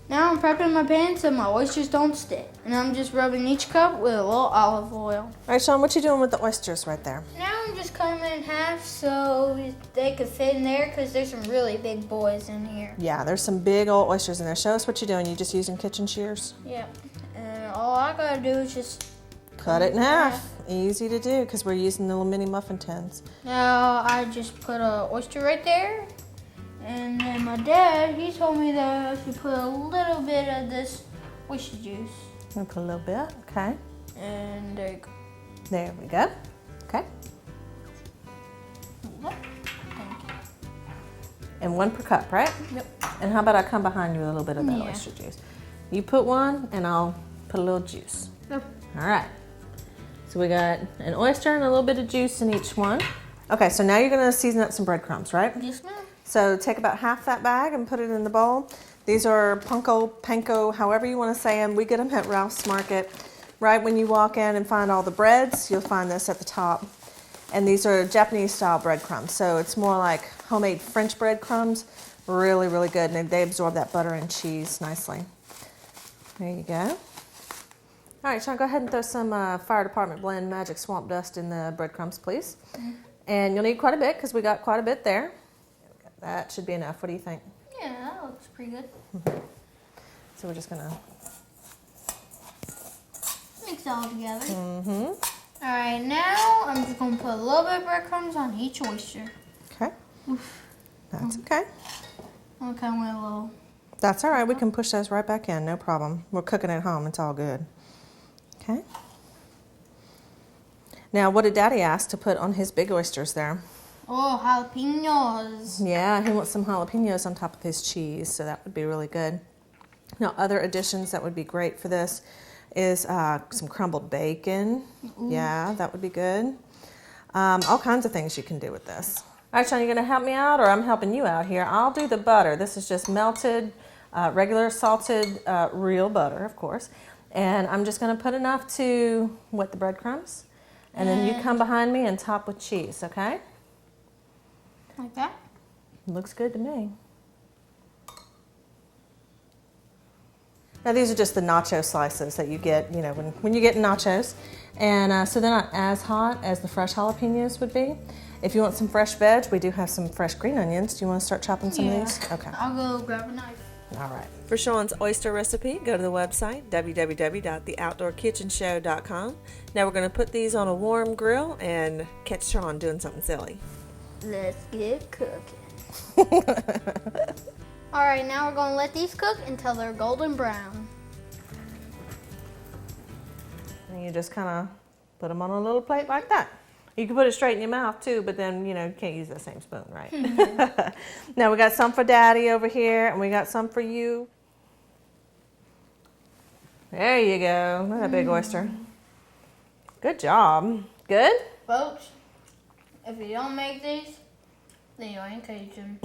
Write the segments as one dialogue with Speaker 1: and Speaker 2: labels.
Speaker 1: Now I'm prepping my pan so my oysters don't stick. And I'm just rubbing each cup with a little olive oil.
Speaker 2: All right, Sean, what you doing with the oysters right there?
Speaker 1: Now I'm just cutting them in half so they could fit in there because there's some really big boys in here.
Speaker 2: Yeah, there's some big old oysters in there. Show us what you're doing. You just using kitchen shears?
Speaker 1: Yep. And all I gotta do is just
Speaker 2: cut it in half. Easy to do because we're using the little mini muffin tins.
Speaker 1: Now I just put an oyster right there. And then my dad, he told me that I should put a little bit of this oyster juice.
Speaker 2: I'm gonna put a little bit, okay.
Speaker 1: And there you go.
Speaker 2: There we go. Okay.
Speaker 1: Thank you.
Speaker 2: And 1 per cup, right?
Speaker 1: Yep.
Speaker 2: And how about I come behind you with a little bit of that
Speaker 1: Yeah.
Speaker 2: oyster juice? You put 1 and I'll put a little juice.
Speaker 1: Yep.
Speaker 2: All right. So we got an oyster and a little bit of juice in each one. Okay, so now you're gonna season up some breadcrumbs, right?
Speaker 1: Yes, ma'am.
Speaker 2: So take about half that bag and put it in the bowl. These are panko, however you want to say them. We get them at Ralph's Market. Right when you walk in and find all the breads, you'll find this at the top. And these are Japanese style breadcrumbs. So it's more like homemade French breadcrumbs. Really, really good. And they absorb that butter and cheese nicely. There you go. All right, Sean, go ahead and throw some Fire Department Blend Magic Swamp Dust in the breadcrumbs, please. And you'll need quite a bit because we got quite a bit there. That should be enough. What do you think?
Speaker 1: Yeah, that looks pretty good.
Speaker 2: So we're just gonna
Speaker 1: Mix it all together.
Speaker 2: Mm-hmm.
Speaker 1: All right, now I'm just gonna put a little bit of breadcrumbs on each oyster.
Speaker 2: Okay.
Speaker 1: Oof.
Speaker 2: That's okay.
Speaker 1: I'm kind of went a little.
Speaker 2: That's all right. We can push those right back in. No problem. We're cooking at home. It's all good. Okay. Now, what did Daddy ask to put on his big oysters there?
Speaker 1: Oh, jalapenos.
Speaker 2: Yeah, he wants some jalapenos on top of his cheese, so that would be really good. Now, other additions that would be great for this is some crumbled bacon. Ooh. Yeah, that would be good. All kinds of things you can do with this. All right, Sean, you gonna help me out, or I'm helping you out here? I'll do the butter. This is just melted, regular salted, real butter, of course. And I'm just gonna put enough to wet the breadcrumbs. And then you come behind me and top with cheese, okay?
Speaker 1: Like that?
Speaker 2: Looks good to me. Now these are just the nacho slices that you get, you know, when you get nachos. And so they're not as hot as the fresh jalapenos would be. If you want some fresh veg, we do have some fresh green onions. Do you want to start chopping some of these? Okay.
Speaker 1: I'll go grab a knife.
Speaker 2: All right. For Sean's oyster recipe, go to the website, www.theoutdoorkitchenshow.com. Now we're going to put these on a warm grill and catch Sean doing something silly.
Speaker 1: Let's get cooking. All right, now we're going to let these cook until they're golden brown.
Speaker 2: And you just kind of put them on a little plate like that. You can put it straight in your mouth too, but then, you know, you can't use that same spoon, right? Now we got some for Daddy over here, and we got some for you. There you go. Look at that big oyster. Good job. Good?
Speaker 1: Folks, if you don't make these, then you ain't Cajun.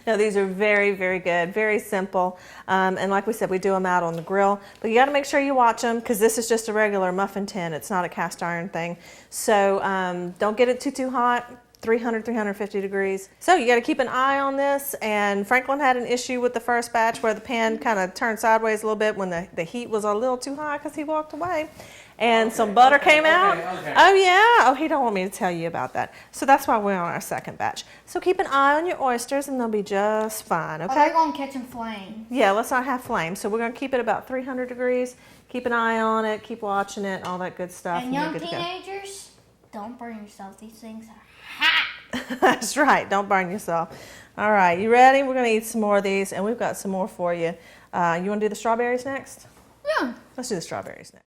Speaker 2: No, these are very, very good. Very simple. And like we said, we do them out on the grill. But you got to make sure you watch them because this is just a regular muffin tin. It's not a cast iron thing. So don't get it too hot. 300, 350 degrees. So you got to keep an eye on this. And Franklin had an issue with the first batch where the pan kind of turned sideways a little bit when the heat was a little too high because he walked away. And some butter came out. Okay. Oh yeah. Oh, he don't want me to tell you about that. So that's why we're on our second batch. So keep an eye on your oysters and they'll be just fine, okay?
Speaker 1: Oh, they're going to catch in flame.
Speaker 2: Yeah, let's not have flame. So we're going to keep it about 300 degrees. Keep an eye on it. Keep watching it. All that good stuff.
Speaker 1: And young teenagers, don't burn yourself. These things are hot.
Speaker 2: That's right. Don't burn yourself. All right. You ready? We're going to eat some more of these and we've got some more for you. You want to do the strawberries next?
Speaker 1: Yeah.
Speaker 2: Let's do the strawberries next.